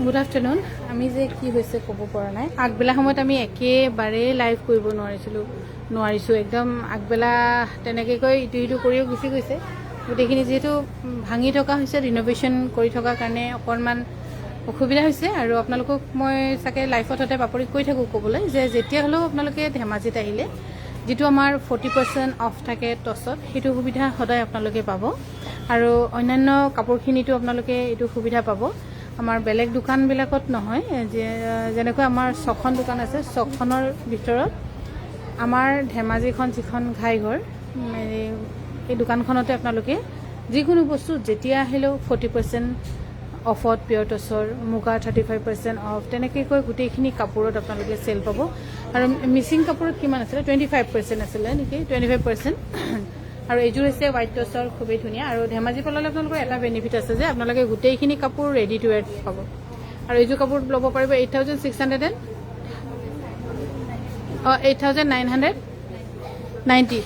Good afternoon. আমি যে কি হৈছে ক'ব পৰা নাই। আগবেলা সময়ত আমি একেবাৰেই লাইভ কৰিব নোৱাৰিছোঁ একদম আগবেলা তেনেকৈ কৈ ইটো সিটো কৰিও গুচি গৈছে। গোটেইখিনি যিহেতু ভাঙি থকা হৈছে, ৰিন'ভেশ্যন কৰি থকাৰ কাৰণে অকণমান অসুবিধা হৈছে। আৰু আপোনালোকক মই চাগে লাইফত হতে বাপৰি কৈ থাকোঁ ক'বলৈ যে যেতিয়া হ'লেও আপোনালোকে ধেমাজিত আহিলে যিটো আমাৰ 40% অফ থাকে টছত, সেইটো সুবিধা সদায় আপোনালোকে পাব। আৰু অন্যান্য কাপোৰখিনিতো আপোনালোকে এইটো সুবিধা পাব। আমাৰ বেলেগ দোকানবিলাকত নহয়, যেনেকৈ আমাৰ 6খন দোকান আছে, 6খনৰ ভিতৰত আমাৰ ধেমাজিখন যিখন ঘাইঘৰ, এই দোকানখনতে আপোনালোকে যিকোনো বস্তু যেতিয়া আহিলেও 40% অফত, পিয়ৰ টচৰ মুগা 35% অফ, তেনেকৈ কৈ গোটেইখিনি কাপোৰত আপোনালোকে চেল পাব। আৰু মিচিং কাপোৰত কিমান আছিলে, 25% আছিলে নেকি, 25%। আৰু এইযোৰ হৈছে হোৱাইট টচৰ, খুবেই ধুনীয়া। আৰু ধেমাজি পাললে আপোনালোকৰ এটা বেনিফিট আছে যে আপোনালোকে গোটেইখিনি কাপোৰ ৰেডি টু ৱেৰ পাব। আৰু এইযোৰ কাপোৰ ল'ব পাৰিব 8,600 8,990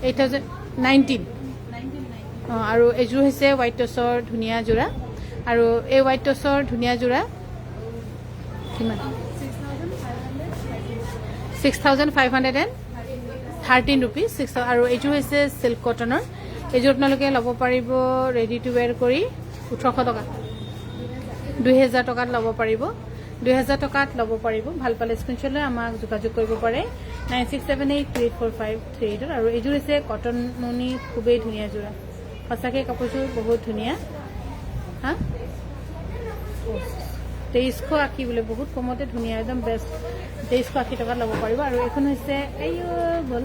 8,019। আৰু এইযোৰ হৈছে হোৱাইট টচৰ ধুনীয়া যোৰা। আৰু এই হোৱাইট টচৰ ধুনীয়া যোৰা কিমান, 6,513 ৰুপিজ। আৰু এইযোৰ হৈছে চিল্ক কটনৰ। এইযোৰ আপোনালোকে ল'ব পাৰিব ৰেডি টু ৱেৰ কৰি 1800 টকা, 2000 টকাত ল'ব পাৰিব, 2000 টকাত ল'ব পাৰিব। ভাল পালে স্ক্ৰীনশ্বট লৈ আমাক যোগাযোগ কৰিব পাৰে 9678284538। আৰু এইযোৰ হৈছে কটন নুনি, খুবেই ধুনীয়া যোৰা। সঁচাকৈ কাপোৰযোৰ বহুত ধুনীয়া। হা, 2380 বোলে, বহুত কমতে ধুনীয়া, একদম বেষ্ট। 2380 টকাত ল'ব পাৰিব। আৰু এইখন হৈছে গ'ল,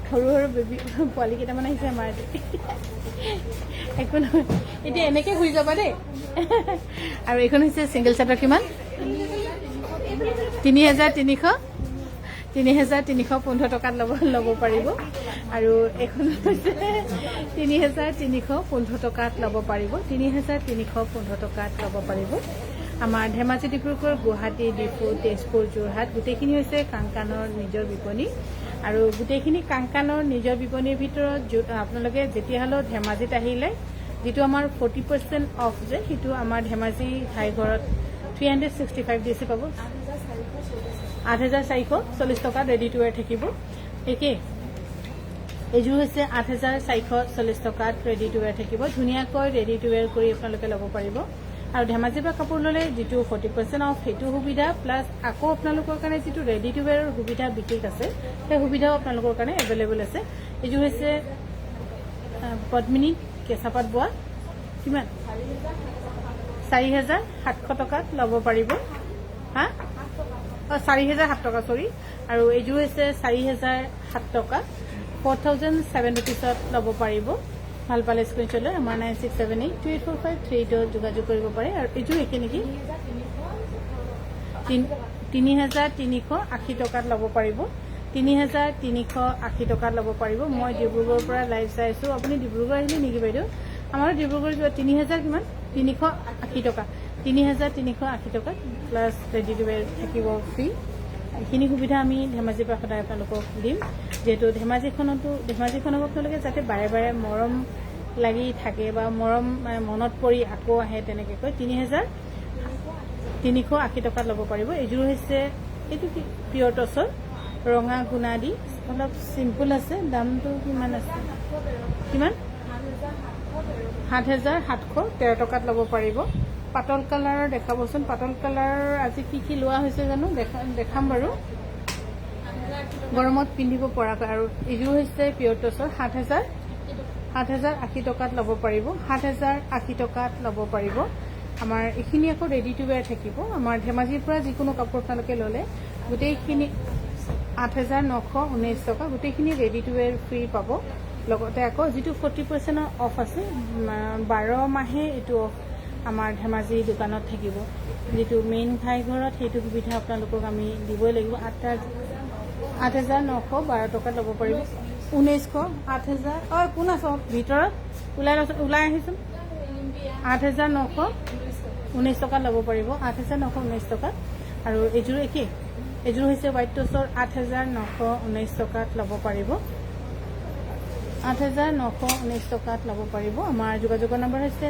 সৰু সৰু বেবী পোৱালি কেইটামান আহিছে আমাৰ একো নহয়, এতিয়া এনেকৈ ঘূৰি যাবা দেই। আৰু এইখন হৈছে ছিংগল চেটৰ কিমান, 3,315 টকাত ল'ব পাৰিব। আৰু এইখন হৈছে 3,315 টকাত ল'ব পাৰিব, 3,315 টকাত ল'ব পাৰিব। আমাৰ ধেমাজি, ডিব্ৰুগড়, গুৱাহাটী, ডিফু, তেজপুৰ, যোৰহাট গোটেইখিনি হৈছে কাংকানৰ নিজৰ বিপণী। আৰু গোটেইখিনি কাংকানৰ নিজৰ বিপণীৰ ভিতৰত আপোনালোকে যেতিয়া হ'লেও ধেমাজিত আহিলে যিটো আমাৰ 40% অফ যে, সেইটো আমাৰ ধেমাজি ঘাইঘৰত 365 ডিচি পাব। 8,440 টকাত ৰেডি টু ৱেৰ থাকিব। একেই এইযোৰ হৈছে 8,440 টকাত ৰেডি টু ৱেৰ থাকিব। ধুনীয়াকৈ ৰেডি টু ৱেৰ কৰি আপোনালোকে ল'ব পাৰিব। আৰু ধেমাজিৰ পৰা কাপোৰ ল'লে যিটো 40% অফ সেইটো সুবিধা, প্লাছ আকৌ আপোনালোকৰ কাৰণে যিটো ৰেডি টু ৱেৰৰ সুবিধা বিশেষ আছে, সেই সুবিধাও আপোনালোকৰ কাৰণে এভেইলেবল আছে। এইযোৰ হৈছে পদ্মিনী কেঁচাপাত বোৱা, কিমান, 4,700 টকাত ল'ব পাৰিব। হা, 4,007 টকা, চৰি। আৰু এইযোৰ হৈছে 4,007 টকা, 4,007 ৰুপিছত ল'ব পাৰিব। ভাল পালে স্ক্ৰীনশ্বট লৈ আমাৰ 9678284538 যোগাযোগ কৰিব পাৰে। আৰু এইযোৰ একে নেকি, 3,380 টকাত ল'ব পাৰিব, 3,380 টকাত ল'ব পাৰিব। মই ডিব্ৰুগড়ৰ পৰা লাইভ চাই আছোঁ। আপুনি ডিব্ৰুগড় আহিলে নেকি বাইদেউ? আমাৰ ডিব্ৰুগড় যোৱা 3,000 কিমান, 380 টকা, 3,380 টকাত প্লাছ ৰেডি টু ৱেৰ থাকিব ফ্ৰী। এইখিনি সুবিধা আমি ধেমাজিৰ পৰা সদায় আপোনালোকক দিম। যিহেতু ধেমাজিখনক আপোনালোকে যাতে বাৰে বাৰে মৰম লাগি থাকে বা মৰম মনত পৰি আকৌ আহে, তেনেকৈ কৈ 3,380 টকাত ল'ব পাৰিব। এইযোৰ হৈছে এইটো কি, পিয়ৰ টচৰ ৰঙা গুণা দি, অলপ চিম্পুল আছে। দামটো কিমান আছে, কিমান, 7,713 টকাত ল'ব পাৰিব। পাতল কালাৰৰ দেখাবচোন, পাতল কালাৰ আজি কি লোৱা হৈছে জানো, দেখাম বাৰু, গৰমত পিন্ধিব পৰাকৈ। আৰু এইযোৰ হৈছে পিয়ৰ টচৰ 7,080 টকাত ল'ব পাৰিব, 7,080 টকাত ল'ব পাৰিব। আমাৰ এইখিনি আকৌ ৰেডি টু ৱেৰ থাকিব। আমাৰ ধেমাজিৰ পৰা যিকোনো কাপোৰ আপোনালোকে ল'লে গোটেইখিনি 8,919 টকা, গোটেইখিনি ৰেডি টু ৱেৰ ফ্ৰী পাব। লগতে আকৌ যিটো 40% অফ আছে, 12 মাহে এইটো অফ আমাৰ ধেমাজি দোকানত থাকিব। যিটো মেইন ঘাইঘৰত সেইটো সুবিধা আপোনালোকক আমি দিবই লাগিব। 8,912 টকাত ল'ব পাৰিব, 1900, 8,000, কোন আছ ভিতৰত, ওলাই আহিছোন, 8,919 টকাত ল'ব পাৰিব, 8,919 টকাত। আৰু এইযোৰ একেই, এইযোৰ হৈছে হোৱাইট টচৰ 8,919 টকাত ল'ব পাৰিব, 8,919 টকাত ল'ব পাৰিব। আমাৰ যোগাযোগৰ নম্বৰ হৈছে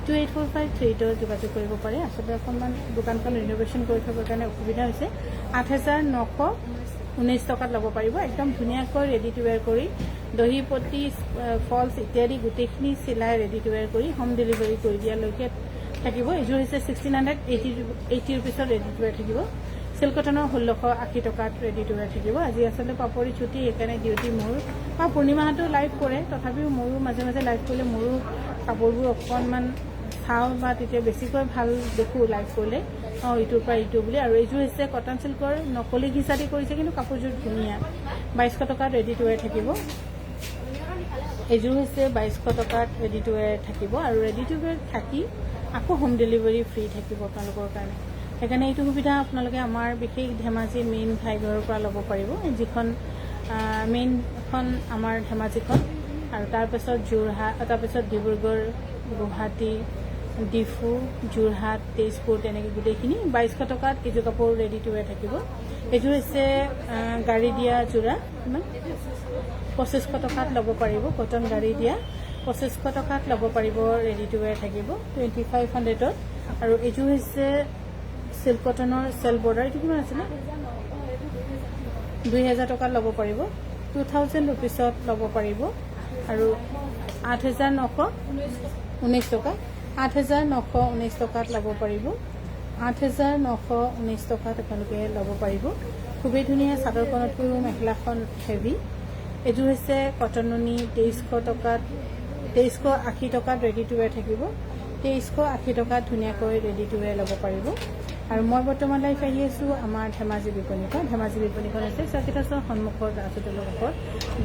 284538 যোগাযোগ কৰিব পাৰে। আচলতে অকণমান দোকানখন ৰিন'ভেশ্যন কৰি থবৰ কাৰণে অসুবিধা হৈছে। 8,919 টকাত ল'ব পাৰিব। একদম ধুনীয়াকৈ ৰেডি টু ৱেৰ কৰি দহি পটি ফলছ ইত্যাদি গোটেইখিনি চিলাই ৰেডি টু ৱেৰ কৰি হোম ডেলিভাৰী কৰি দিয়ালৈকে থাকিব। এইযোৰ হৈছে 1680 ৰুপিছত ৰেডি টু ৱেৰ থাকিব। চিল্ক কটনৰ 1680 টকাত ৰেডি টু ৱেৰ থাকিব। আজি আচলতে পাপৰি ছুটি, সেইকাৰণে ডিউটি মোৰ বা পূৰ্ণিমাহঁতো লাইভ কৰে, তথাপিও মোৰো মাজে মাজে লাইভ কৰিলে মোৰো কাপোৰবোৰ অকণমান চাওঁ বা তেতিয়া বেছিকৈ ভাল দেখোঁ লাইভ কৰিলে, ইটোৰ পৰা ইটো বুলি। আৰু এইযোৰ হৈছে কটন চিল্কৰ নকলি ঘিচা দি কৰিছে, কিন্তু কাপোৰযোৰ ধুনীয়া। 2200 টকাত ৰেডি টু ৱেৰ থাকিব। এইযোৰ হৈছে 2200 টকাত ৰেডি টু ৱেৰ থাকিব। আৰু ৰেডি টু ৱেৰ থাকি আকৌ হোম ডেলিভাৰী ফ্ৰী থাকিব আপোনালোকৰ কাৰণে। সেইকাৰণে এইটো সুবিধা আপোনালোকে আমাৰ বিশেষ ধেমাজি মেইন ঘাইঘৰৰ পৰা ল'ব পাৰিব, যিখন মেইনখন আমাৰ ধেমাজিখন। আৰু তাৰপিছত যোৰহাট, তাৰপিছত ডিব্ৰুগড়, গুৱাহাটী, ডিফু, যোৰহাট, তেজপুৰ, তেনেকৈ গোটেইখিনি 2200 টকাত এইযোৰ কাপোৰ ৰেডি টু ৱেৰ থাকিব। এইযোৰ হৈছে গাড়ী দিয়া যোৰা, 2500 টকাত ল'ব পাৰিব। কটন গাড়ী দিয়া 2500 টকাত ল'ব পাৰিব, ৰেডি টু ৱেৰ থাকিব 2500ত। আৰু এইযোৰ হৈছে চিল্ক কটনৰ চেল বৰ্ডাৰ, এইটো কিমান আছিলে? 2000 টকাত ল'ব পাৰিব, 2000 ৰুপিছত ল'ব পাৰিব। আৰু 8,919 টকা, 8,919 টকাত ল'ব পাৰিব, 8,919 টকাত আপোনালোকে ল'ব পাৰিব। খুবেই ধুনীয়া, চাদৰখনতকৈও মেখেলাখন হেভি। এইযোৰ হৈছে কটন নুনি 2300 টকাত, 2380 টকাত ৰেডি টু ৱেৰ থাকিব। 2380 টকাত ধুনীয়াকৈ ৰেডি টু ৱেৰ ল'ব পাৰিব। আৰু মই বৰ্তমান লাইভ আহি আছোঁ আমাৰ ধেমাজি বিপণীখন। ধেমাজি বিপণীখন হৈছে চাৰ্কিট হাউচৰ সন্মুখৰ ৰাজুতলৰ কাষত।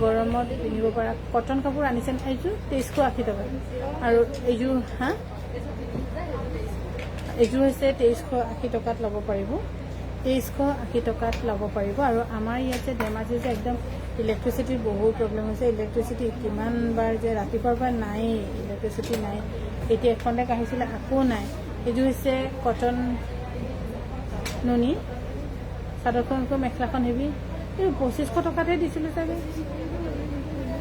গৰমত পিন্ধিব পৰা কটন কাপোৰ আনিছে। এইযোৰ 2380 টকা। আৰু এইযোৰ এইযোৰ হৈছে 2380 টকাত ল'ব পাৰিব, 2380 টকাত ল'ব পাৰিব। আৰু আমাৰ ইয়াতে ধেমাজি যে একদম ইলেক্ট্ৰিচিটিৰ বহুত প্ৰব্লেম হৈছে। ইলেক্ট্ৰিচিটি কিমানবাৰ যে ৰাতিপুৱাৰ পৰা নাই, ইলেক্ট্ৰিচিটি নাই। এতিয়া এখনলৈকে আহিছিলে, আকৌ নাই। এইযোৰ হৈছে কটন নুনি, চাদৰখনকৈ মেখেলাখন হেভি। এই 2500 টকাতহে দিছিলোঁ চাগে,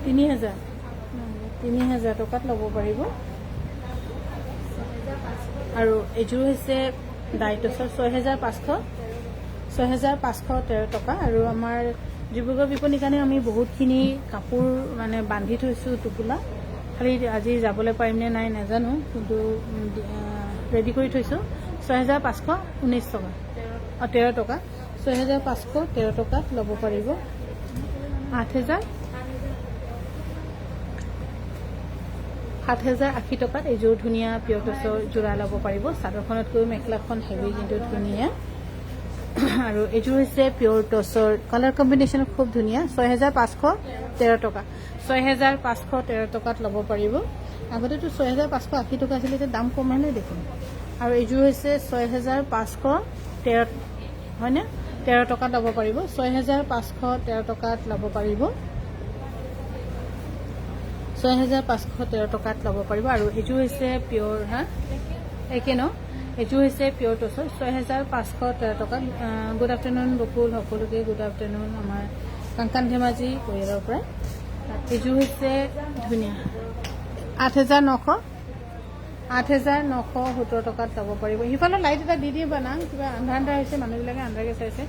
3000 টকাত ল'ব পাৰিব। আৰু এইযোৰ হৈছে ডাইটছৰ 6513 টকা। আৰু আমাৰ ডিব্ৰুগড় বিপণীৰ কাৰণে আমি বহুতখিনি কাপোৰ মানে বান্ধি থৈছোঁ টোপোলা। খালি আজি যাবলৈ পাৰিম নে নাই নাজানো, কিন্তু ৰেডি কৰি থৈছোঁ। 6519 টকা, 13 টকা, 6513 টকাত ল'ব পাৰিব। 7,080 টকাত এইযোৰ ধুনীয়া পিয়ৰ টচৰ যোৰা ল'ব পাৰিব। চাদৰখনতকৈ মেখেলাখন হেভি, কিন্তু ধুনীয়া। আৰু এইযোৰ হৈছে পিয়ৰ টচৰ, কালাৰ কম্বিনেশ্যন খুব ধুনীয়া। 6513 টকা, 6513 টকাত ল'ব পাৰিব। আগতেতো 6580 টকা আছিলে, এতিয়া দাম কমালে দেখোন। আৰু এইযোৰ হৈছে 6513, হয়নে? 13 টকাত ল'ব পাৰিব, 6513 টকাত ল'ব পাৰিব, 6513 টকাত ল'ব পাৰিব। আৰু এইযোৰ হৈছে পিয়ৰ, একে ন? এইযোৰ হৈছে পিয়ৰ টচৰ 6513 টকাত। গুড আফটাৰনুন বকুল, সকলোকে গুড আফটাৰনুন আমাৰ কাংকান ধেমাজি পৰিয়ালৰ পৰা। এইযোৰ হৈছে ধুনীয়া 8,917 টকাত ল'ব পাৰিব। সিফালৰ লাইট এটা দি দিয়ে বানা, কিবা আন্ধাৰ আন্ধাৰ হৈছে, মানুহবিলাকে আন্ধাৰকৈ চাইছে।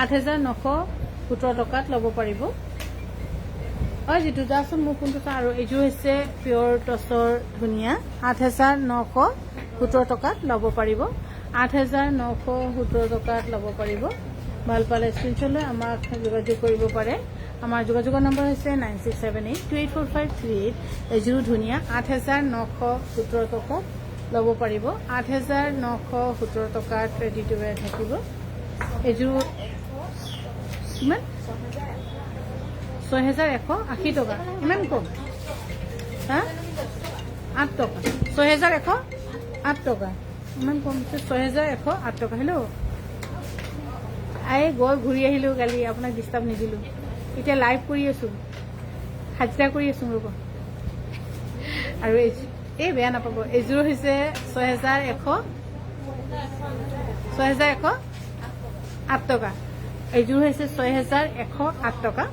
8,917 টকাত ল'ব পাৰিব। যিটো যাচোন মোৰ ফোনটো চা। আৰু এইযোৰ হৈছে পিয়ৰ টচৰ ধুনীয়া 8,917 টকাত ল'ব পাৰিব, 8,917 টকাত ল'ব পাৰিব। ভাল পালে স্ক্ৰীনশ্বট লৈ আমাক যোগাযোগ কৰিব পাৰে। আমাৰ যোগাযোগৰ নম্বৰ হৈছে 9678284538। এইযোৰো ধুনীয়া 8,917 টকাত ল'ব পাৰিব, 8,917 টকাত ৰেডি টু ৱেৰ থাকিব। এইযোৰ কিমান? 6,180 টকা, ইমান কম? 8 টকা, 6,108 টকা, ইমান কম? 6,108 টকা। হেল্ল', গৈ ঘূৰি আহিলোঁ, কালি আপোনাক ডিষ্টাৰ্ব নিদিলোঁ। এতিয়া লাইভ কৰি আছোঁ, হাজিৰা কৰি আছোঁ ৰ'ব। আৰু বেয়া নাপাব, এইযোৰ হৈছে 6,108 টকা। এইযোৰ হৈছে 6,108 টকা।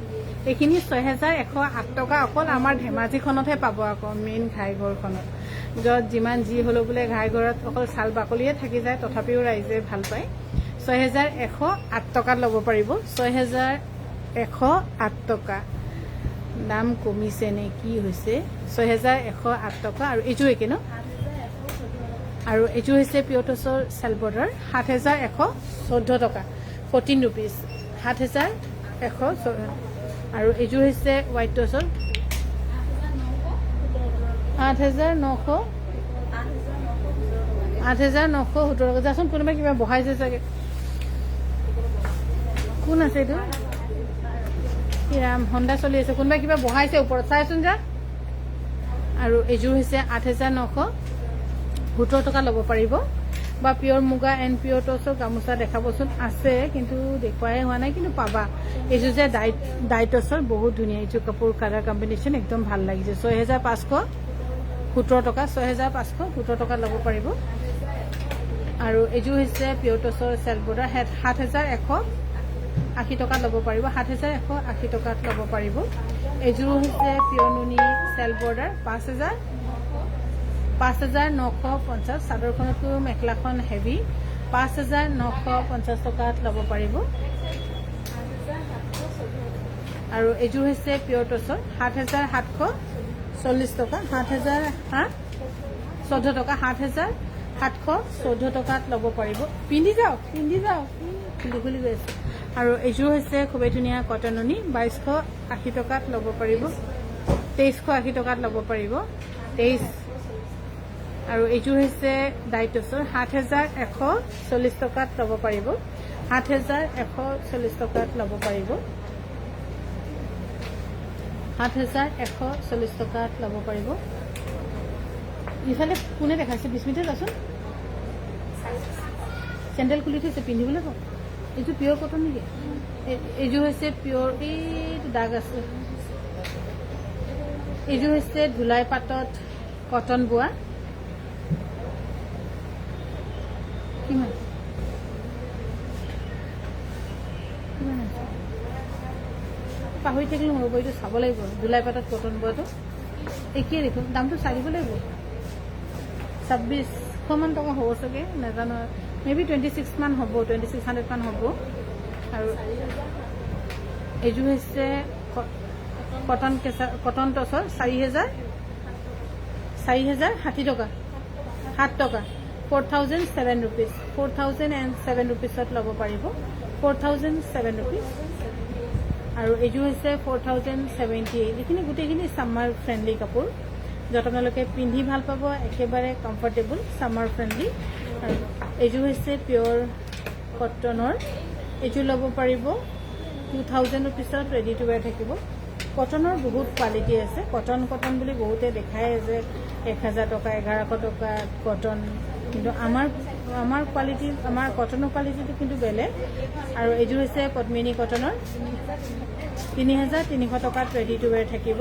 এইখিনি 6108 টকা অকল আমাৰ ধেমাজিখনতহে পাব আকৌ মেইন ঘাইঘৰখনত য'ত যিমান যি হ'লেও বোলে ঘাইঘৰত অকল চাল বাকলিয়ে থাকি যায় তথাপিও ৰাইজে ভাল পায় 6108 টকাত ল'ব পাৰিব 6108 টকা দাম কমিছে নে কি হৈছে 6108 টকা আৰু এইযোৰ একে ন আৰু এইযোৰ হৈছে পিয়ৰ টচৰ চেল বৰ্ডাৰ 7114 টকা 14 ৰুপিজ 7114 আৰু এইযোৰ হৈছে হোৱাইট টচৰ 8917 টকা যাচোন কোনোবাই কিবা বঢ়াইছে চাগে কোন আছে এইটো ৰাম হণ্ডা চলি আছে কোনোবাই কিবা বঢ়াইছে ওপৰত চাইচোন যা আৰু এইযোৰ হৈছে 8917 টকা ল'ব পাৰিব বা পিয়ৰ মুগা এণ্ড পিয়ৰ টচৰ গামোচা দেখাবচোন আছে কিন্তু দেখুৱাই হোৱা নাই কিন্তু পাবা এইযোৰ যে ডাইটছৰ বহুত ধুনীয়া এইযোৰ কাপোৰ কালাৰ কম্বিনেশ্যন একদম ভাল লাগিছে 6517 টকা 6517 টকা ল'ব পাৰিব আৰু এইযোৰ হৈছে পিয়ৰ টচৰ চেল বৰ্ডাৰ 7180 টকাত ল'ব পাৰিব 7180 টকাত ল'ব পাৰিব এইযোৰ হৈছে পিয়ৰ নুনি চেল বৰ্ডাৰ 5950 চাদৰখনতো মেখেলাখন হেভি 5950 টকাত ল'ব পাৰিব আৰু এইযোৰ হৈছে পিয়ৰ টচৰ 7740 টকা 7014 টকা 7714 টকাত ল'ব পাৰিব পিন্ধি যাওক খুলি গৈ আছে আৰু এইযোৰ হৈছে খুবেই ধুনীয়া কটন নুনি 2280 টকাত ল'ব পাৰিব 2380 টকাত ল'ব পাৰিব 23 আৰু এইযোৰ হৈছে ডাইটছৰ 7140 টকাত ল'ব পাৰিব 7140 টকাত ল'ব পাৰিব 7140 টকাত ল'ব পাৰিব ইফালে কোনে দেখাইছে বিস্মিতা যাচোন চেণ্ডেল খুলি থৈছে পিন্ধিবলৈ কওঁ এইযোৰ পিয়ৰ কটন নেকি এইযোৰ হৈছে পিয়ৰ এইটো দাগ আছে এইযোৰ হৈছে ধুলাই পাতত কটন বোৱা কিমান পাহৰি থাকিলোঁ ৰ'ব এইটো চাব লাগিব ধুলাই পাতত কটন বোৱাটো একেই দেখোন দামটো চাই দিব লাগিব 2600 মান টকা হ'ব চাগে নাজানো মেবি 26 মান হ'ব 2600 মান হ'ব আৰু এইযোৰ হৈছে কটন টচৰ 4060 টকা 7 টকা 4007 ৰুপিজ 4007 ৰুপিজত ল'ব পাৰিব 4007 ৰুপিজ আৰু এইযোৰ হৈছে 4078 এইখিনি গোটেইখিনি ছামাৰ ফ্ৰেণ্ডলি কাপোৰ য'ত আপোনালোকে পিন্ধি ভাল পাব একেবাৰে কমফৰ্টেবল ছামাৰ ফ্ৰেণ্ডলি আৰু এইযোৰ হৈছে পিয়ৰ কটনৰ এইযোৰ ল'ব পাৰিব 2000 ৰুপিজত ৰেডি টু ৱেৰ থাকিব কটনৰ বহুত কোৱালিটি আছে কটন বুলি বহুতে দেখায় যে 1000 টকা 1100 টকা কটন কিন্তু আমাৰ কোৱালিটি আমাৰ কটনৰ কোৱালিটিটো কিন্তু বেলেগ আৰু এইযোৰ হৈছে পদ্মিনী কটনৰ 3300 টকাত ৰেডি টু ৱেৰ থাকিব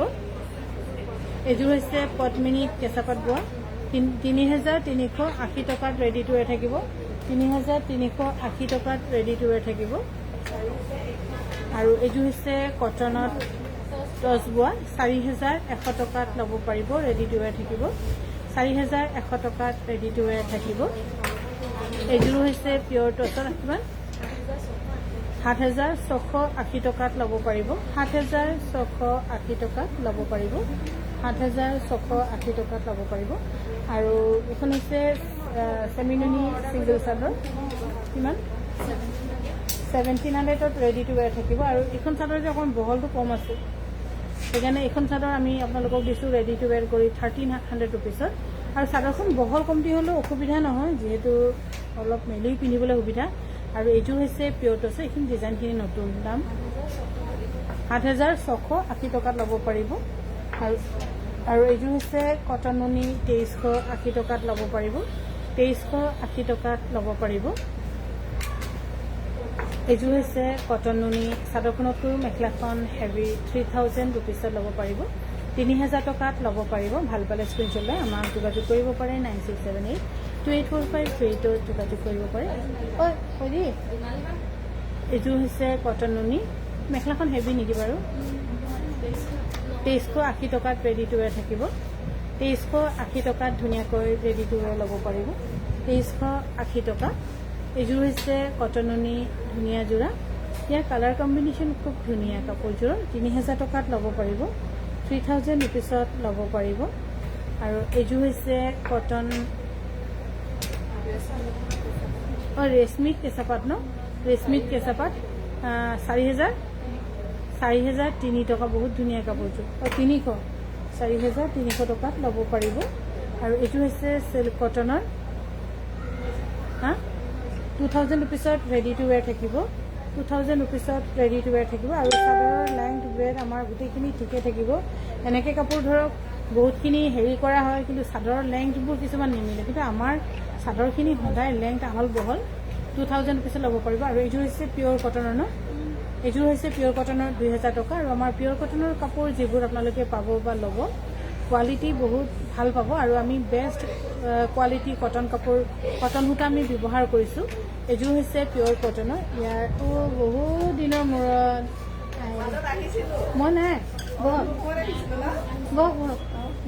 এইযোৰ হৈছে পদ্মিনী কেঁচাপাত বোৱা 3380 টকাত ৰেডি টু ৱেৰ থাকিব 3380 টকাত ৰেডি টু ৱেৰ থাকিব আৰু এইযোৰ হৈছে কটনত টচ বোৱা 4100 টকাত ল'ব পাৰিব ৰেডি টু ৱেৰ থাকিব 4100 টকাত ৰেডি টু ৱেৰ থাকিব এইযোৰ হৈছে পিয়ৰ টচৰ কিমান 7680 টকাত ল'ব পাৰিব 7680 টকাত ল'ব পাৰিব 7680 টকাত ল'ব পাৰিব আৰু এইখন হৈছে চেমিনুনি চিংগল চাদৰ কিমান 1700ত ৰেডি টু ৱেৰ থাকিব আৰু এইখন চাদৰ যে অকণ বহলটো কম আছে সেইকাৰণে এইখন চাদৰ আমি আপোনালোকক দিছোঁ ৰেডি টু ৱেৰ কৰি 1300 ৰুপিজত আৰু চাদৰখন বহল কমটি হ'লেও অসুবিধা নহয় যিহেতু অলপ মেলি পিন্ধিবলৈ সুবিধা আৰু এইযোৰ হৈছে পিয়ৰ টচ এইখিনি ডিজাইনখিনি নতুন দাম 7680 টকাত ল'ব পাৰিব আৰু এইযোৰ হৈছে কটন নুনি 2380 টকাত ল'ব পাৰিব 2380 টকাত ল'ব পাৰিব এইযোৰ হৈছে কটন নুনি চাদৰখনতো মেখেলাখন হেভি 3000 ৰুপিজত ল'ব পাৰিব 3000 টকাত ল'ব পাৰিব ভাল পালে স্ক্ৰীনশ্বট লৈ আমাক যোগাযোগ কৰিব পাৰে 9678284538 যোগাযোগ কৰিব পাৰে এইযোৰ হৈছে কটন নুনি মেখেলাখন হেভি নেকি বাৰু 2380 টকাত ৰেডি টু ৱেৰ থাকিব। 2380 টকাত ধুনীয়াকৈ ৰেডি টু ৱেৰ ল'ব পাৰিব। 2380 টকা। এইযোৰ হৈছে কটননি ধুনীয়া যোৰা। ইয়াৰ কালাৰ কম্বিনেশ্যন খুব ধুনীয়া কাপোৰযোৰ। 3000 টকাত ল'ব পাৰিব। 3000 ৰুপিছত ল'ব পাৰিব। আৰু এইযোৰ হৈছে কটন ৰেশমিক কেঁচাপাত ন, ৰেশমিক কেঁচাপাত 4003 টকা। বহুত ধুনীয়া কাপোৰযোৰ। 300 4300 টকাত ল'ব পাৰিব। আৰু এইটো হৈছে চিল্ক কটনৰ 2000 ৰুপিছত ৰেডি টু ৱেৰ থাকিব। 2000 ৰুপিছত ৰেডি টু ৱেৰ থাকিব। আৰু চাদৰৰ লেংথ ৱেৰ আমাৰ গোটেইখিনি ঠিকে থাকিব। এনেকৈ কাপোৰ ধৰক বহুতখিনি হেৰি কৰা হয়, কিন্তু চাদৰৰ লেংথবোৰ কিছুমান নিমিলে, কিন্তু আমাৰ চাদৰখিনি সদায় লেংথ আহল বহল। 2000 ৰুপিছত ল'ব পাৰিব। আৰু এইযোৰ হৈছে পিয়'ৰ কটনৰ ন, এইযোৰ হৈছে পিয়'ৰ কটনৰ 2000 টকা। আৰু আমাৰ পিয়'ৰ কটনৰ কাপোৰ যিবোৰ আপোনালোকে পাব বা ল'ব, কোৱালিটি বহুত ভাল পাব। আৰু আমি বেষ্ট কোৱালিটি কটন কাপোৰ, কটন সূতা আমি ব্যৱহাৰ কৰিছোঁ। এইযোৰ হৈছে পিয়'ৰ কটনৰ। ইয়াতো বহুত দিনৰ মূৰত মই নাই বহক বহক বহক।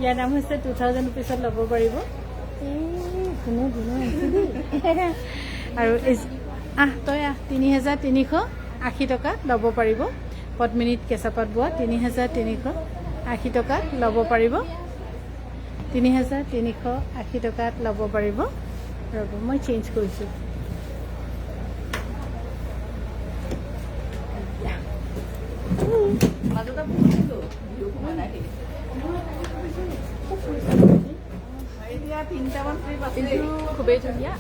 ইয়াৰ দাম হৈছে 2000 ৰুপিছত ল'ব পাৰিব। ধুনু ধুনু আৰু তই 3380 টকাত ল'ব পাৰিব। পদ্মিনীত কেঁচাপাত বোৱা 3380 টকাত ল'ব পাৰিব। 3380 টকাত ল'ব পাৰিব। ৰ'ব মই চেঞ্জ কৰিছোঁ। খুবেই ধুনীয়া।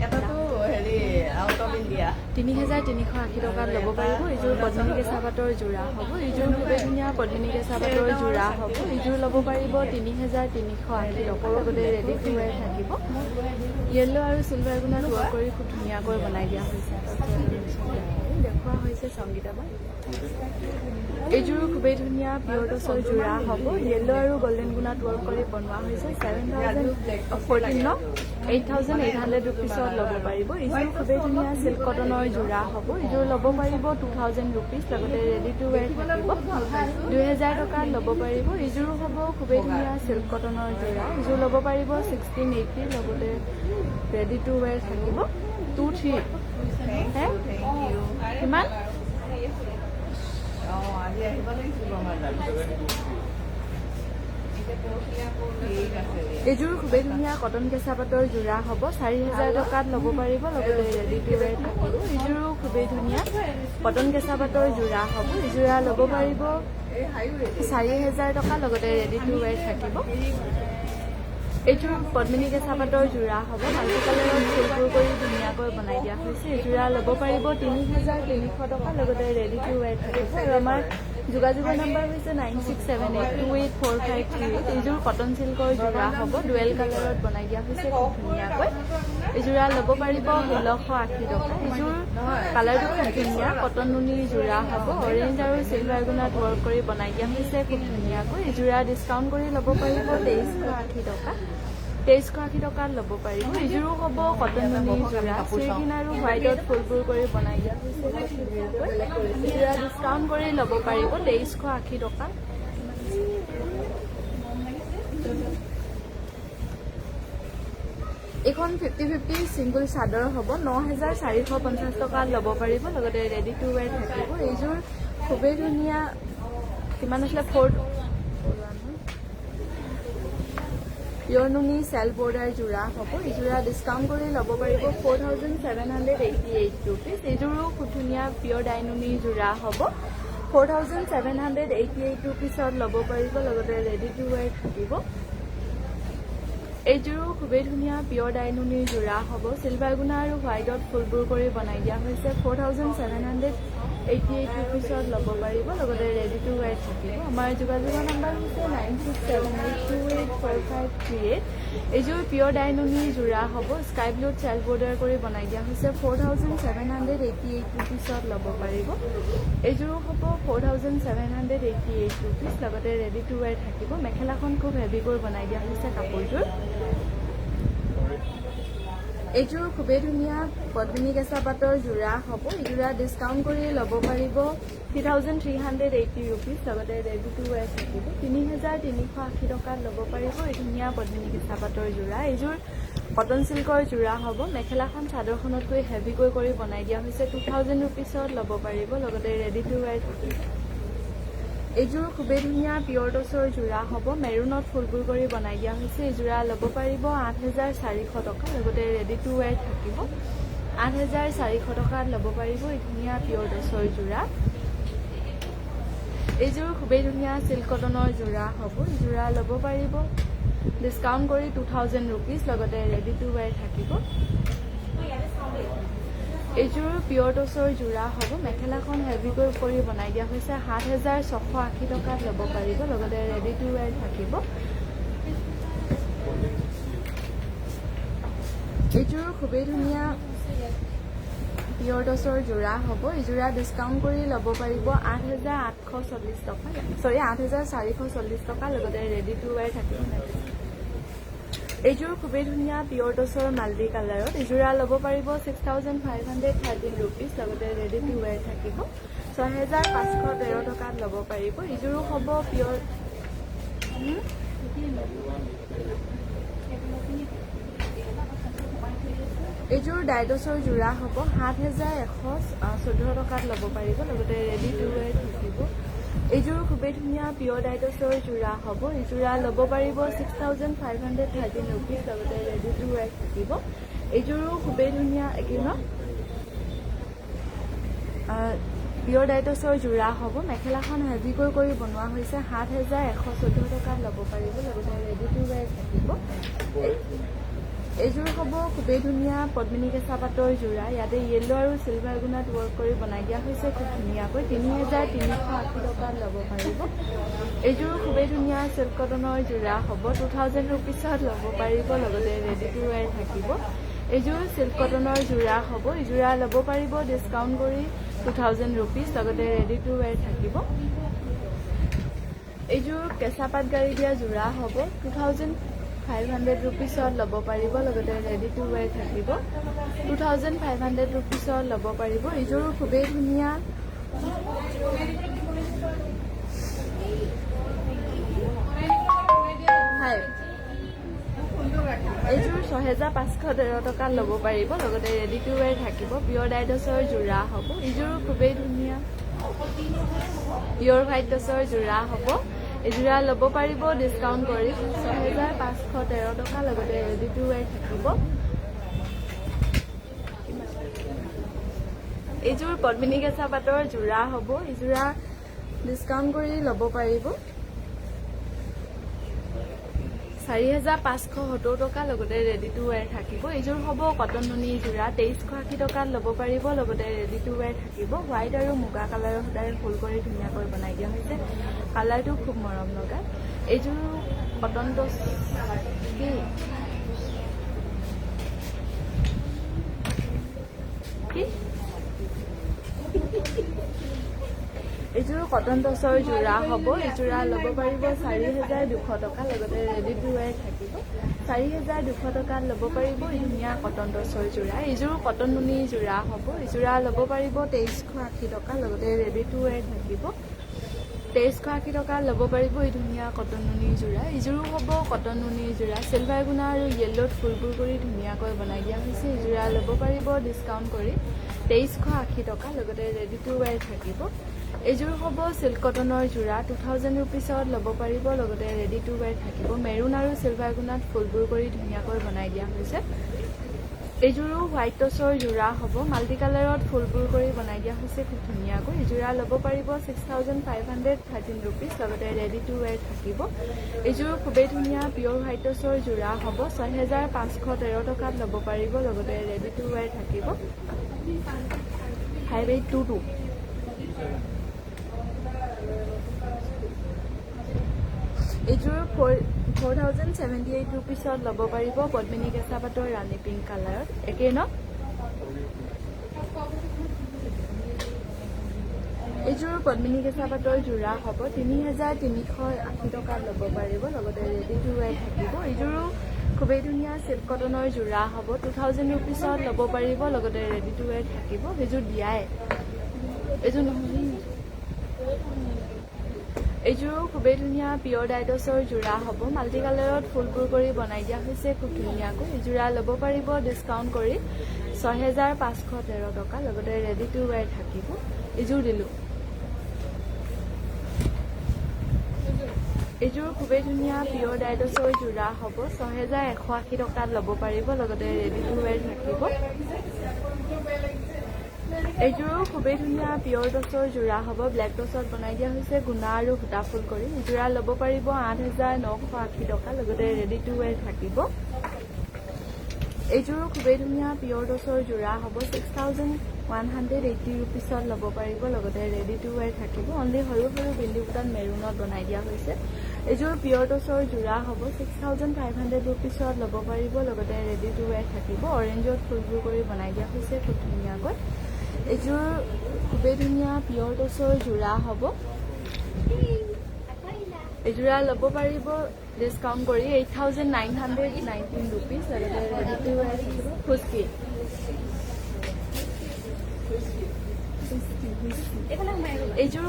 এটাতো হেৰি আউট অফ ইণ্ডিয়া 3380 টকাত ল'ব পাৰিব। এইযোৰ পদ্মিনী কেঁচাপাতৰ যোৰা হ'ব। এইযোৰ খুবেই ধুনীয়া পদ্মিনী কেঁচাপাতৰ যোৰা হ'ব। এইযোৰ ল'ব পাৰিব 3380 টকাৰ। লগতে ৰেডি টু ৱেৰ থাকিব। য়েল্ল' আৰু চিলভাৰ গুণাত ৱৰ্ক কৰি খুব ধুনীয়াকৈ বনাই দিয়া হৈছে। দেখুওৱা হৈছে সংগীতা বাই। এইযোৰো খুবেই ধুনীয়া পিয়'ৰ টচৰ যোৰা হ'ব। য়েল্ল' আৰু গল্ডেন গুণাত ৱৰ্ক কৰি বনোৱা হৈছে। 8800 ৰুপিছত ল'ব পাৰিব। এইযোৰ খুবেই ধুনীয়া চিল্ক কটনৰ যোৰা হ'ব। এইযোৰ ল'ব পাৰিব 2000 ৰুপিজ। লগতে ৰেডি টু ৱেৰ থাকিব। 2000 টকাত ল'ব পাৰিব। এইযোৰো হ'ব খুবেই ধুনীয়া চিল্ক কটনৰ যোৰা। এইযোৰ ল'ব পাৰিব 1680। লগতে ৰেডি টু ৱেৰ থাকিব। 23 কিমান? এইযোৰ খুবেই ধুনীয়া কটন কেঁচাপাতৰ যোৰা হ'ব। 4000 টকাত ল'ব পাৰিব। লগতে ৰেডি টু ৱেৰ থাকিব। এইযোৰো খুবেই ধুনীয়া কটন কেঁচাপাতৰ যোৰা হ'ব। এইযোৰা ল'ব পাৰিব 4000 টকা। লগতে ৰেডি টু ৱেৰ থাকিব। এইযোৰ পদ্মিনী কেঁচাপাতৰ যোৰা হ'ব। মাল্টি কালাৰত ফুলবোৰ কৰি ধুনীয়াকৈ বনাই দিয়া হৈছে। এইযোৰা ল'ব পাৰিব 3300 টকা। লগতে ৰেডি টু ৱেৰ থাকিব। আৰু আমাৰ যোগাযোগৰ নম্বৰ হৈছে 9678284538। এইযোৰ কটন চিল্কৰ যোৰা হ'ব। ডুৱেল কালাৰত বনাই দিয়া হৈছে খুব ধুনীয়াকৈ। এইযোৰা ল'ব পাৰিব 1680 টকা। এইযোৰ কালাৰটো খুব ধুনীয়া কটন নুনিৰ যোৰা হ'ব। অৰেঞ্জ আৰু চিলভাৰ গুণাত ৱৰ্ক কৰি বনাই দিয়া হৈছে খুব ধুনীয়াকৈ। এইযোৰা ডিছকাউণ্ট কৰি ল'ব পাৰিব 2380 টকা। 2380 টকাত ল'ব পাৰিব। এইযোৰো হ'ব কটন নুনিৰ যোৰা। চিৰিকিন আৰু হোৱাইটত ফুলবোৰ কৰি বনাই দিয়া হৈছে খুব ধুনীয়াকৈ। এইযোৰা ডিছকাউণ্ট কৰি ল'ব পাৰিব 2380 টকা। এইখন 50-50 চিংগুল চাদৰ হ'ব। 9450 টকাত ল'ব পাৰিব। লগতে ৰেডি টু ৱেৰ থাকিব। এইযোৰ খুবেই ধুনীয়া। কিমান আছিলে? পিয়'ৰ নুনি চেল বৰ্ডাৰ যোৰা হ'ব। এইযোৰা ডিছকাউণ্ট কৰি ল'ব পাৰিব 4788 ৰুপিজ। এইযোৰো খুব ধুনীয়া পিয়'ৰ ডাই নুনি যোৰা হ'ব। 4788 ৰুপিছত ল'ব পাৰিব। লগতে ৰেডি টু ৱেৰ থাকিব। এইযোৰো খুবেই ধুনীয়া পিয়'ৰ ডাই নুনিৰ যোৰা হ'ব। চিলভাৰ গুণা আৰু হোৱাইটত ফুলবোৰ কৰি বনাই দিয়া হৈছে। 4788 ৰুপিছত ল'ব পাৰিব। লগতে ৰেডি টু ৱেৰ থাকিব। আমাৰ যোগাযোগৰ নম্বৰ হৈছে 9678284538। এইযোৰ পিয়'ৰ ডাই নুনিৰ যোৰা হ'ব। স্কাই ব্লুত চেল বৰ্ডাৰ কৰি বনাই দিয়া হৈছে। 4788 ৰুপিছত ল'ব পাৰিব। এইযোৰো হ'ব 4788 ৰুপিজ। লগতে ৰেডি টু ৱেৰ থাকিব। মেখেলাখন খুব হেভিকৈ বনাই দিয়া হৈছে কাপোৰযোৰ। এইযোৰ খুবেই ধুনীয়া পদ্মিনী কেঁচা পাটৰ যোৰা হ'ব। এইযোৰা ডিছকাউণ্ট কৰি ল'ব পাৰিব 3,380 ৰুপিজ, লগতে ৰেডি টু ৱেৰ থাকিব 3,380 টকাত ল'ব পাৰিব এই ধুনীয়া পদ্মিনী কেঁচা পাটৰ যোৰা। এইযোৰ কটন চিল্কৰ যোৰা হ'ব। মেখেলাখন চাদৰখনতকৈ হেভিকৈ কৰি বনাই দিয়া হৈছে 2,000 ৰুপিজত ল'ব পাৰিব, লগতে ৰেডি টু ৱেৰ থাকিব। এইযোৰ খুবেই ধুনীয়া পিয়ৰ টচৰ যোৰা হ'ব। মেৰুনত ফুলবোৰ কৰি বনাই দিয়া হৈছে। এইযোৰা ল'ব পাৰিব 8,400 টকা, লগতে ৰেডি টু ৱেৰ থাকিব 8,400 টকাত ল'ব পাৰিব এই ধুনীয়া পিয়ৰ টচৰ যোৰা। এইযোৰ খুবেই ধুনীয়া চিল্ক কটনৰ যোৰা হ'ব। যোৰা ল'ব পাৰিব ডিছকাউণ্ট কৰি 2,000 ৰুপিজ, লগতে ৰেডি টু ৱেৰ থাকিব। এইযোৰ পিয়ৰ টচৰ যোৰা হ'ব। মেখেলাখন হেভিকৈ কৰি বনাই দিয়া হৈছে 7,680 টকাত ল'ব পাৰিব, লগতে ৰেডি টু ৱেৰ থাকিব। এইযোৰ খুবেই ধুনীয়া পিয়ৰ টচৰ যোৰা হ'ব। এইযোৰা ডিছকাউণ্ট কৰি ল'ব পাৰিব 8,840 টকা, 8,440 টকা, লগতে ৰেডি টু ৱেৰ থাকিব। এইযোৰ খুবেই ধুনীয়া পিয়ৰ টচৰ মাল্টি কালাৰত। এইযোৰা ল'ব পাৰিব 6,513 ৰুপিজ, লগতে ৰেডি টু ৱেৰ থাকিব 6,513 টকাত ল'ব পাৰিব। এইযোৰো হ'ব পিয়ৰ এইযোৰ ডাইটছৰ যোৰা হ'ব 7,114 টকাত ল'ব পাৰিব, লগতে ৰেডি টু ৱেৰ থাকিব। এইযোৰ খুবেই ধুনীয়া পিয়ৰ ডাইটছৰ যোৰা হ'ব। এইযোৰা ল'ব পাৰিব 6,513 ৰুপিজ, লগতে ৰেডি টু ৱেৰ থাকিব। এইযোৰো খুবেই ধুনীয়া পিয়ৰ ডাইটছৰ যোৰা হ'ব। মেখেলাখন হেভিকৈ কৰি বনোৱা হৈছে 7,114 টকাত ল'ব পাৰিব, লগতে ৰেডি টু ৱেৰ থাকিব। এইযোৰ হ'ব খুবেই ধুনীয়া পদ্মিনী কেঁচা পাটৰ যোৰা। ইয়াতে য়েল্লো আৰু চিলভাৰ গুণাত ৱৰ্ক কৰি বনাই দিয়া হৈছে খুব ধুনীয়াকৈ 3,380 টকাত ল'ব পাৰিব। এইযোৰ খুবেই ধুনীয়া চিল্ক কটনৰ যোৰা হ'ব। 2,000 ৰুপিজত ল'ব পাৰিব, লগতে ৰেডি টু ৱেৰ থাকিব। এইযোৰ চিল্ক কটনৰ যোৰা হ'ব। এইযোৰা ল'ব পাৰিব ডিছকাউণ্ট কৰি 2,000 ৰুপিজ, লগতে ৰেডি টু ৱেৰ থাকিব। এইযোৰ কেঁচা পাট গাড়ী দিয়া যোৰা হ'ব। 2,500 ৰুপিজত ল'ব পাৰিব, লগতে ৰেডি টু ৱেৰ থাকিব 2,500 ৰুপিজত ল'ব পাৰিব। এইযোৰ খুবেই ধুনীয়া এইযোৰ 6,513 টকাত ল'ব পাৰিব, লগতে ৰেডি টু ৱেৰ থাকিব। পিয়ৰ ডাইটছৰ যোৰা হ'ব। এইযোৰ খুবেই ধুনীয়া পিয়ৰ হোৱাইট টচৰ যোৰা হ'ব। এইযোৰা ল'ব পাৰিব ডিছকাউণ্ট কৰি 6,513 টকা, লগতে ৰেডি টু ৱেৰ থাকিব। এইযোৰ পদ্মিনী কেঁচা পাটৰ যোৰা হ'ব। এইযোৰা ডিছকাউণ্ট কৰি ল'ব পাৰিব 4,570 টকা, লগতে ৰেডি টু ৱেৰ থাকিব। এইযোৰ হ'ব কটন নুনি যোৰা 2,380 টকাত ল'ব পাৰিব, লগতে ৰেডি টু ৱেৰ থাকিব। হোৱাইট আৰু মুগা কালাৰৰ সদায় ফুল কৰি ধুনীয়াকৈ বনাই দিয়া হৈছে। কালাৰটো খুব মৰম লগা। এইযোৰ কটন টচ এইযোৰ কটন টচৰ যোৰা হ'ব। এইযোৰা ল'ব পাৰিব 4,200 টকা, লগতে ৰেডি টু ৱেৰ থাকিব 4,200 টকাত ল'ব পাৰিব এই ধুনীয়া কটন টচৰ যোৰা। এইযোৰ কটন নুনি যোৰা হ'ব। এইযোৰা ল'ব পাৰিব 2,380 টকা, লগতে ৰেডি টু ৱেৰ থাকিব 2,380 টকা ল'ব পাৰিব এই ধুনীয়া কটন নুনি যোৰা। এইযোৰো হ'ব কটন নুনি যোৰা। চিলভাৰ গুণা আৰু য়েল্লোত ফুলবোৰ কৰি ধুনীয়াকৈ বনাই দিয়া হৈছে। এইযোৰা ল'ব পাৰিব ডিছকাউণ্ট কৰি 2,380 টকা, লগতে ৰেডি টু ৱেৰ থাকিব। এইযোৰ হ'ব চিল্ক কটনৰ যোৰা 2,000 ৰুপিজত ল'ব পাৰিব, লগতে ৰেডি টু ৱেৰ থাকিব। মেৰুন আৰু চিলভাৰ গুণাত ফুলবোৰ কৰি ধুনীয়াকৈ বনাই দিয়া হৈছে। এইযোৰো হোৱাইট টচৰ যোৰা হ'ব। মাল্টি কালাৰত ফুলবোৰ কৰি বনাই দিয়া হৈছে খুব ধুনীয়াকৈ। এইযোৰা ল'ব পাৰিব 6,513 ৰুপিজ, লগতে ৰেডি টু ৱেৰ থাকিব। এইযোৰ খুবেই ধুনীয়া পিয়ৰ হোৱাইট টচৰ যোৰা হ'ব। 6,513 টকাত ল'ব পাৰিব, লগতে ৰেডি টু ৱেৰ থাকিব 5,822। এইযোৰ 4,078 ৰুপিজত ল'ব পাৰিব পদ্মিনী কেঁচা পাটৰ ৰাণী পিংক কালাৰত। একেই ন? এইযোৰ পদ্মিনী কেঁচা পাটৰ যোৰা হ'ব। 3,380 টকাত ল'ব পাৰিব, লগতে ৰেডি টু ৱেৰ থাকিব। এইযোৰো খুবেই ধুনীয়া চিল্ক কটনৰ যোৰা হ'ব 2000 ৰুপিছত ল'ব পাৰিব লগতে ৰেডি টু ৱেৰ থাকিব সেইযোৰ দিয়াই এইযোৰ নহয় এইযোৰো খুবেই ধুনীয়া পিয়ৰ ডাইডছৰ যোৰা হ'ব মাল্টি কালাৰত ফুলবোৰ কৰি বনাই দিয়া হৈছে খুব ধুনীয়াকৈ এই যোৰা ল'ব পাৰিব ডিছকাউণ্ট কৰি 6513 টকা লগতে ৰেডি টু ৱেৰ থাকিব এইযোৰ দিলোঁ এইযোৰ খুবেই ধুনীয়া পিয়ৰ ডাইডছৰ যোৰা হ'ব 6180 টকাত ল'ব পাৰিব লগতে ৰেডি টু ৱেৰ থাকিব এইযোৰো খুবেই ধুনীয়া পিয়ৰ টচৰ যোৰা হ'ব ব্লেক টচত বনাই দিয়া হৈছে গুণা আৰু সূতা ফুল কৰি যোৰা ল'ব পাৰিব 8980 টকা লগতে ৰেডি টু ৱেৰ থাকিব এইযোৰো খুবেই ধুনীয়া পিয়ৰ টচৰ যোৰা হ'ব 6180 ৰুপিছত ল'ব পাৰিব লগতে ৰেডি টু ৱেৰ থাকিব অনলি সৰু সৰু বিন্দু বুটাত মেৰুনত বনাই দিয়া হৈছে এইযোৰ পিয়ৰ টচৰ যোৰা হ'ব 6500 ৰুপিছত ল'ব পাৰিব লগতে ৰেডি টু ৱেৰ থাকিব অৰেঞ্জত ফুলবোৰ কৰি বনাই দিয়া হৈছে খুব ধুনীয়াকৈ এইযোৰ খুবেই ধুনীয়া পিয়ৰ টচৰ যোৰা হ'ব এইযোৰা ল'ব পাৰিব ডিছকাউণ্ট কৰি 8919 ৰুপিজ লগতে ৰেডি টু ৱেৰ থাকিব খুচকি এইযোৰ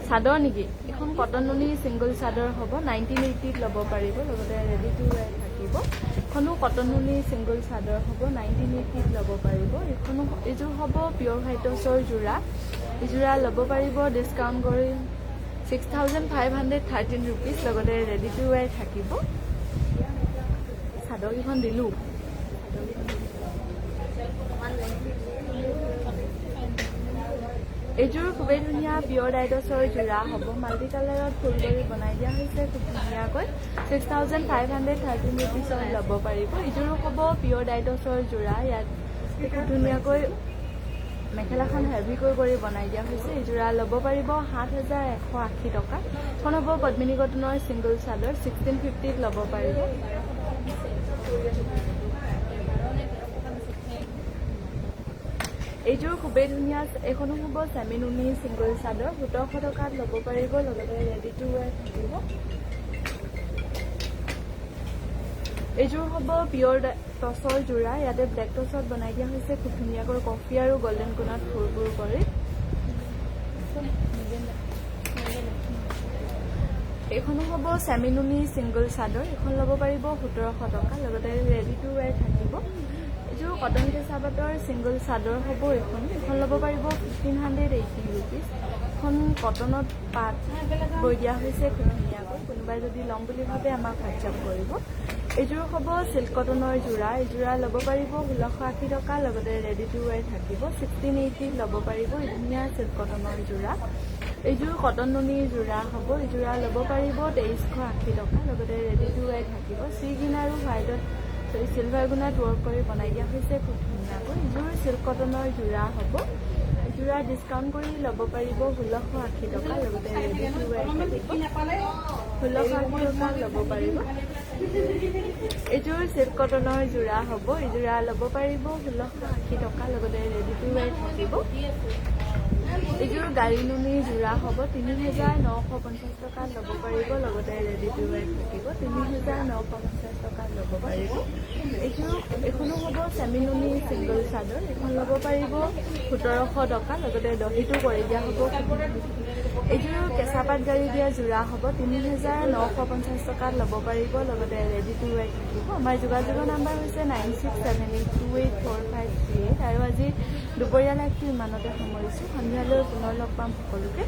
চাদৰ নেকি এখন কটন নুনি ছিংগল চাদৰ হ'ব 1980ত ল'ব পাৰিব লগতে ৰেডি টু ৱেৰ থাকিব এখনো কটন নুনি ছিংগল চাদৰ হ'ব 1980ত ল'ব পাৰিব এইযোৰ হ'ব পিয়ৰ হোৱাইটছৰ যোৰা এইযোৰা ল'ব পাৰিব ডিছকাউণ্ট কৰি 6513 ৰুপিজ লগতে ৰেডি টু ৱেৰ থাকিব চাদৰকেইখন দিলোঁ এইযোৰ খুবেই ধুনীয়া পিয়ৰ ডাইডছৰ যোৰা হ'ব মাল্টি কালাৰত ফুল কৰি বনাই দিয়া হৈছে খুব ধুনীয়াকৈ 6513 ৰুপিছত ল'ব পাৰিব এইযোৰো হ'ব পিয়ৰ ডাইডছৰ যোৰা ইয়াত খুব ধুনীয়াকৈ মেখেলাখন হেভিকৈ কৰি বনাই দিয়া হৈছে এইযোৰা ল'ব পাৰিব 7180 টকা এখন হ'ব পদ্মিনী কটনৰ ছিংগল চাদৰ 1650ত ল'ব পাৰিব এইযোৰ খুবেই ধুনীয়া এইখনো হ'ব চেমি নুনি ছিংগল চাদৰ 1700 টকাত ল'ব পাৰিব লগতে ৰেডি টু ৱেৰ থাকিব এইযোৰ হ'ব পিয়ৰ টচৰ যোৰা ইয়াতে ব্লেক টচত বনাই দিয়া হৈছে খুব ধুনীয়াকৈ কফি আৰু গল্ডেন কোণত ফুলবোৰ কৰি এইখনো হ'ব চেমি নুনি ছিংগল চাদৰ এখন ল'ব পাৰিব 1700 টকা লগতে ৰেডি টু ৱেৰ থাকিব এইযোৰ কটন কেঁচা পাটৰ ছিংগল চাদৰ হ'ব এখন ল'ব পাৰিব 1580 ৰুপিজ এখন কটনত পাত বৈ দিয়া হৈছে খুব ধুনীয়াকৈ কোনোবাই যদি ল'ম বুলি ভাবে আমাক হোৱাটছআপ কৰিব এইযোৰ হ'ব চিল্ক কটনৰ যোৰা এইযোৰা ল'ব পাৰিব 1680 টকা লগতে ৰেডি টু ৱেৰ থাকিব 1680 ল'ব পাৰিব ধুনীয়া চিল্ক কটনৰ যোৰা এইযোৰ কটন নুনিৰ যোৰা হ'ব এইযোৰা ল'ব পাৰিব 2380 টকা লগতে ৰেডি টু ৱেৰ থাকিব চি গ্ৰীণ আৰু হোৱাইটত চিলভাৰ গুণাত ৱৰ্ক কৰি বনাই দিয়া হৈছে খুব ধুনীয়াকৈ এইযোৰ চিল্ক কটনৰ যোৰা হ'ব এইযোৰা ডিছকাউণ্ট কৰি ল'ব পাৰিব 1680 টকা লগতে ৰেডি টু ৱেৰ থাকিব 1680 টকা ল'ব পাৰিব এইযোৰ চিল্ক কটনৰ যোৰা হ'ব এইযোৰা ল'ব পাৰিব 1680 টকা লগতে ৰেডি টু ৱেৰ থাকিব এইযোৰ গাড়ী নুনিৰ যোৰা হ'ব 3950 টকাত ল'ব পাৰিব লগতে ৰেডি টু ৱেৰ থাকিব 3950 টকাত ল'ব পাৰিব এইখনো হ'ব চেমি নুনি ছিংগল চাদৰ এখন ল'ব পাৰিব 1700 টকা লগতে দহিটো কৰি দিয়া হ'ব এইযোৰ কেঁচা পাত গাড়ী দিয়া যোৰা হ'ব 3950 টকাত ল'ব পাৰিব লগতে ৰেডি টু ৱেৰ থাকিব আমাৰ যোগাযোগৰ নাম্বাৰ হৈছে 9678284538 আৰু আজি দুপৰীয়া লাইভটো ইমানতে সামৰিছোঁ সন্ধিয়ালৈ পুনৰ লগ পাম সকলোকে